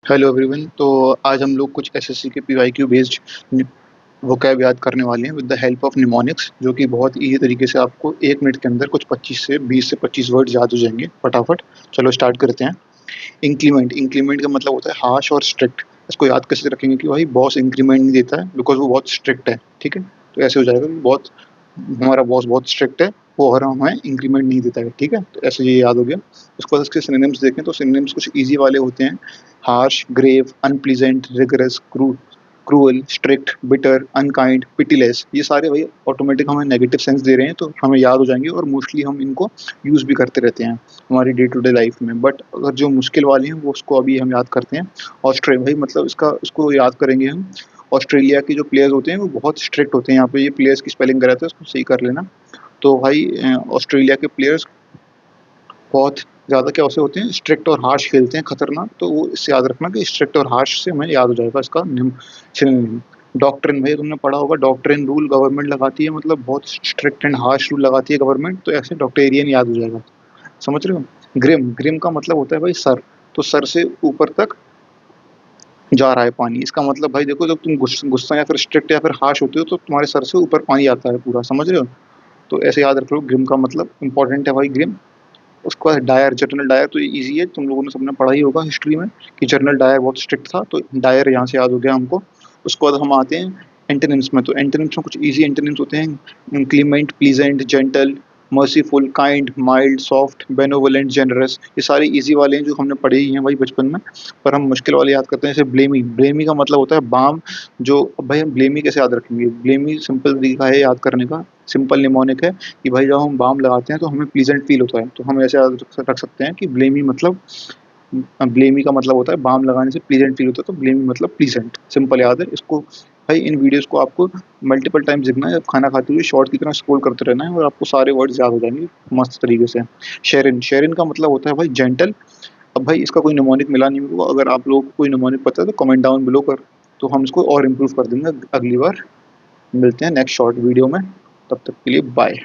Hello everyone. तो आज हम लोग कुछ एसएससी के पीवाईक्यू बेस्ड वोकैब याद करने वाले हैं with the help of mnemonics, जो कि बहुत इजी तरीके से आपको 1 मिनट के अंदर कुछ 20 से 25 वर्ड याद हो जाएंगे फटाफट। चलो स्टार्ट करते हैं। इंक्रीमेंट, इंक्रीमेंट का मतलब होता है हार्श और स्ट्रिक्ट। इसको याद कैसे रखेंगे कि भाई बॉस इंक्रीमेंट नहीं देता है बिकॉज वो बहुत स्ट्रिक्ट है। ठीक है, तो ऐसे हो जाएगा कि बहुत हमारा बॉस बहुत स्ट्रिक्ट है, वो और हमें इंक्रीमेंट नहीं देता है। ठीक है, तो ऐसे ये याद हो गया। उसके बाद इसके सिनोनिम्स देखें तो सिनोनिम्स कुछ इजी वाले होते हैं। Harsh, grave, unpleasant, rigorous, cruel, strict, bitter, unkind, pitiless, ये सारे भाई ऑटोमेटिक हमें नेगेटिव सेंस दे रहे हैं, तो हमें याद हो जाएंगे और मोस्टली हम इनको यूज़ भी करते रहते हैं हमारी डे टू डे लाइफ में। बट अगर जो मुश्किल वाले हैं वो उसको अभी हम याद करते हैं। ऑस्ट्रेलिया भाई मतलब इसको याद करेंगे हम। ऑस्ट्रेलिया के जो प्लेयर्स होते हैं वो बहुत स्ट्रिक्ट होते हैं। यहाँ पे ये प्लेयर्स की स्पेलिंग गलत है, उसको सही कर लेना। तो भाई ऑस्ट्रेलिया के प्लेयर्स बहुत ज़्यादा क्या ऐसे होते हैं, स्ट्रिक्ट और हार्श खेलते हैं, खतरनाक। तो वो इससे याद रखना कि स्ट्रिक्ट और हार्श से हमें याद हो जाएगा इसका सिनोनिम। डॉक्ट्रिन भाई तुमने पढ़ा होगा, डॉक्ट्रिन रूल गवर्नमेंट लगाती है, मतलब बहुत स्ट्रिक्ट एंड हार्श रूल लगाती है गवर्नमेंट, तो ऐसे डॉक्टेरियन याद हो जाएगा। समझ रहे हो। ग्रिम, ग्रिम का मतलब होता है भाई सर, तो सर से ऊपर तक जा रहा है पानी। इसका मतलब भाई देखो, जब तुम गुस्सा या फिर स्ट्रिक्ट या फिर हार्श होते हो तो तुम्हारे सर से ऊपर पानी आता है पूरा। समझ रहे हो। तो ऐसे याद रख लो, ग्रिम का मतलब इंपॉर्टेंट है भाई ग्रिम। उसके बाद डायर, जनरल डायर तो ये ईजी है, तुम लोगों ने सबने पढ़ा ही होगा हिस्ट्री में कि जनरल डायर बहुत स्ट्रिक्ट था, तो डायर यहाँ से याद हो गया हमको। उसके बाद हम आते हैं एंटोनिम्स में। तो एंटोनिम्स में कुछ ईजी एंटोनिम्स होते हैं। Clement, pleasant, gentle, merciful, kind, mild, soft, benevolent, generous. ये सारे इजी वाले हैं जो हमने पढ़े ही हैं भाई बचपन में। पर हम मुश्किल वाले याद करते हैं, जैसे ब्लेमी। ब्लेमी का मतलब होता है बाम। जो अब भाई हम ब्लेमी कैसे याद रखेंगे, ब्लेमी सिंपल तरीका है याद करने का, सिंपल निमोनिक है कि भाई जब हम बाम लगाते हैं तो हमें प्लीजेंट फील होता है, तो हम ऐसे याद रख सकते हैं कि ब्लेमी मतलब, ब्लेमी का मतलब होता है बाम लगाने से प्लीजेंट फील होता है, तो ब्लेमी मतलब प्लीजेंट। सिंपल याद है इसको। भाई इन वीडियोस को आपको मल्टीपल टाइम्स देखना है, खाना खाते हुए शॉर्ट की तरह स्क्रॉल करते रहना है और आपको सारे वर्ड्स याद हो जाएंगे मस्त तरीके से। शेरिन, शेरिन का मतलब होता है भाई जेंटल। अब भाई इसका कोई निमोनिक मिला नहीं मेरे को, अगर आप लोगों को कोई निमोनिक पता है तो कमेंट डाउन बिलो कर, तो हम इसको और इम्प्रूव कर देंगे अगली बार। मिलते हैं नेक्स्ट शॉर्ट वीडियो में, तब तक के लिए बाय।